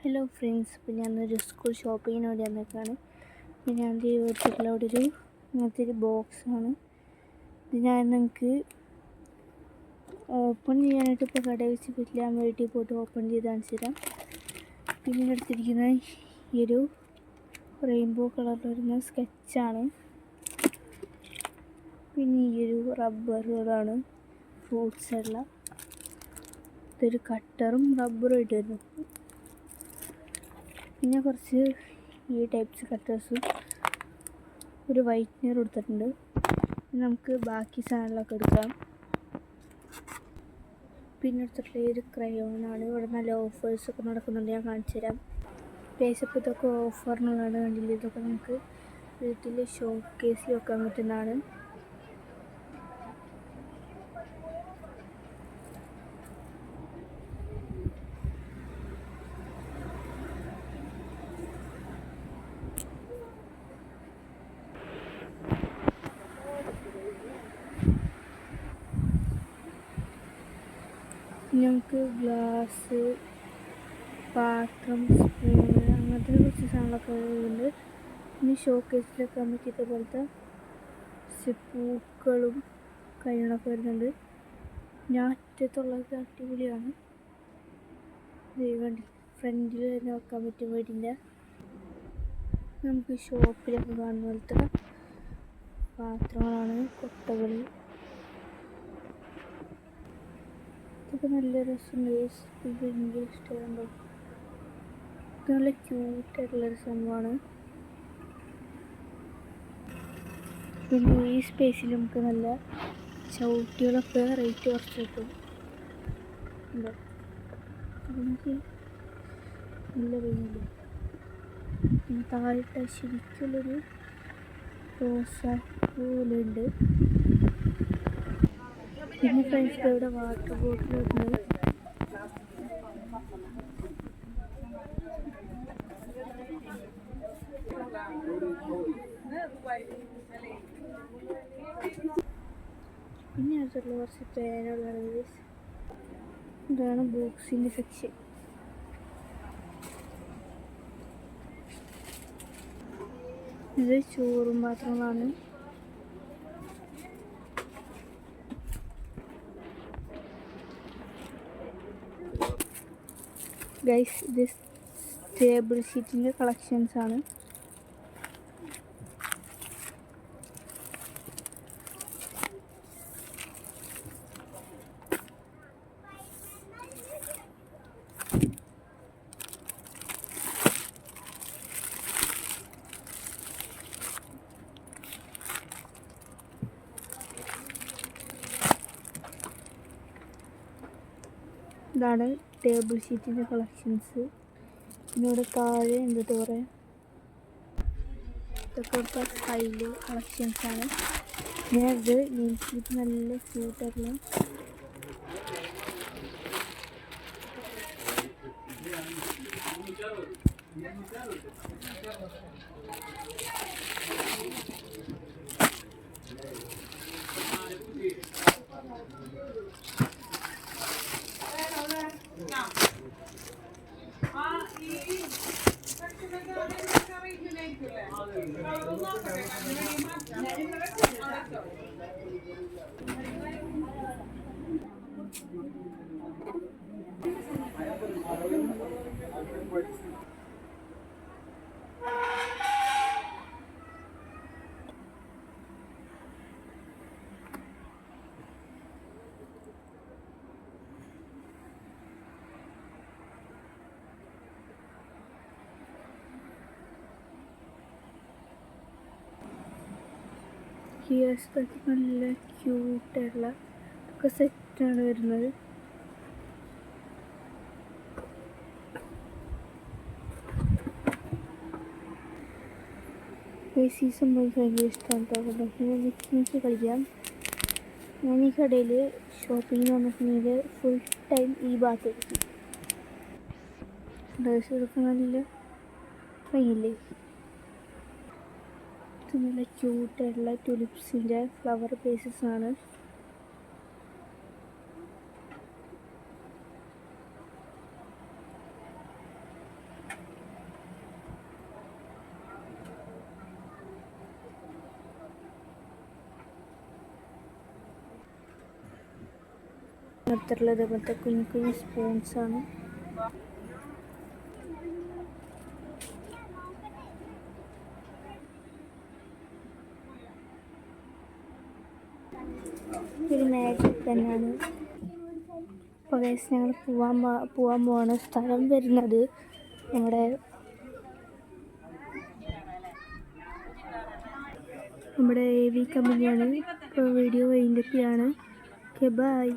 Hello friends, ഇപ്പോൾ ഞാനൊരു school ഷോപ്പിങ്ങിന് വേണ്ടി വന്നേക്കാണ്. അപ്പോൾ ഞാൻ വെച്ചിട്ടുള്ള അവിടെ ഇങ്ങനത്തെ ഒരു ബോക്സാണ്. ഇത് ഞാൻ നിങ്ങൾക്ക് ഓപ്പൺ ചെയ്യാനായിട്ട് ഇപ്പോൾ കടയിൽ വെച്ച് പറ്റില്ല. ഞാൻ വീട്ടിൽ പോയിട്ട് ഓപ്പൺ ചെയ്ത് കാണിച്ചു തരാം. പിന്നെ എടുത്തിരിക്കുന്ന ഈ ഒരു റെയിൻബോ കളറിൽ വരുന്ന സ്കെച്ചാണ്. പിന്നെ ഈ ഒരു റബ്ബറുകളാണ്, ഫ്രൂട്ട്സുള്ള. ഇതൊരു കട്ടറും റബ്ബറും ഇട്ടിരുന്നു. പിന്നെ കുറച്ച് ഈ ടൈപ്സ് കട്ടേഴ്സും ഒരു വൈറ്റ്നർ കൊടുത്തിട്ടുണ്ട്. നമുക്ക് ബാക്കി സാധനങ്ങളൊക്കെ എടുക്കാം. പിന്നെ എടുത്തിട്ടുള്ള ഈ ഒരു ക്രയോണാണ്. ഇവിടെ നല്ല ഓഫേഴ്സൊക്കെ നടക്കുന്നുണ്ട്, ഞാൻ കാണിച്ചു തരാം. ഇപ്പോൾ ഇതൊക്കെ ഓഫറിനുള്ളതാണ്. കണ്ടില്ല, ഇതൊക്കെ നമുക്ക് വീട്ടിൽ ഷോ കേസിൽ വെക്കാൻ പറ്റുന്നതാണ്. ഞങ്ങൾക്ക് ഗ്ലാസ്, പാത്രം, സ്പൂണ് അങ്ങനത്തെ കുറച്ച് സാധനങ്ങളൊക്കെ ഉണ്ട്. പിന്നെ ഷോ കേസിലൊക്കെ നമുക്ക് ഇതേപോലത്തെ പൂക്കളും കാര്യങ്ങളൊക്കെ വരുന്നുണ്ട്. ഞാൻ അറ്റത്തുള്ളത് അടിപൊളിയാണ്. കണ്ടി ഫ്രണ്ടിൽ തന്നെ വെക്കാൻ പറ്റും വീടിൻ്റെ. നമുക്ക് ഷോപ്പിലൊക്കെ കാണുന്ന പോലത്തെ പാത്രങ്ങളാണ്, കൊട്ടകൾ. ഇതൊക്കെ നല്ല രസമുണ്ട്. ഭയങ്കര ഇഷ്ടമുണ്ടോ? ഇത് നല്ല ക്യൂട്ടായിട്ടുള്ളൊരു സംഭവമാണ്. പിന്നെ ഈ സ്പേസിൽ നമുക്ക് നല്ല ചവിട്ടികളൊക്കെ റേറ്റ് കുറച്ച് കിട്ടും. ഉണ്ടോ? നമുക്ക് നല്ല ഭംഗിയില്ല. പിന്നെ താഴെ ശരിക്കുള്ളൊരു റോസാപ്പൂലുണ്ട്. പിന്നെ ഫ്രണ്ട്സ് ഇവിടെ വാട്ടർ ബോട്ടിലുണ്ട്. പിന്നെ അടുത്തുള്ള കുറച്ച് പേനുകളാണ്. ഇതാണ് ബോക്സിൻ്റെ സെക്ഷൻ. ഇത് ചോറും പാത്രങ്ങളാണ്. ഗൈസ്, ഇത് ടേബിൾ ഷീറ്റിൻ്റെ കളക്ഷൻസ് ആണ്. ഇതാണ് ടേബിൾ ഷീറ്റിൻ്റെ കളക്ഷൻസ്. പിന്നെ ഇവിടെ താഴെ എന്താ പറയുക, ഇതൊക്കെ ഇവിടുത്തെ ഹൈല് കളക്ഷൻസാണ്. പിന്നെ ഇത് നെയിംസ്ലിപ്പ് നല്ല ക്യൂട്ടായിട്ടുള്ള ഹിയേഴ്സ്. നല്ല ക്യൂട്ടായിട്ടുള്ള ഒക്കെ സെറ്റാണ് വരുന്നത്. ഈ സംഭവം ഭയങ്കര ഇഷ്ടമാണ്. എനിക്ക് കളിക്കാം. ഞാൻ ഈ കടയിൽ ഷോപ്പിങ്ങിന് വന്നിട്ടുണ്ടെങ്കിൽ ഫുൾ ടൈം ഈ ഭാഗത്തായിരിക്കും. ഡ്രസ്സ് എടുക്കാൻ നല്ല ഭംഗിയില്ലേ? ഇത് നല്ല ക്യൂട്ടായിട്ടുള്ള ടുലിപ്സിൻ്റെ ഫ്ലവർ പേസസ് ആണ്. നിർത്തിട്ടുള്ളത് ഇപ്പോഴത്തെ കുഞ്ഞു കുഞ്ഞു സ്പൂൺസാണ്. ഒരു മാജിക് പെന്നാണ്. അപ്പോൾ ഗൈസ് ഞങ്ങൾ പോവാൻ പോവാണ്. സ്ഥലം വരുന്നത് നമ്മുടെ AV കമ്പനിയാണ്. ഇപ്പോൾ വീഡിയോ വൈൻഡപ്പ് ചെയ്യാണ്. Okay bye.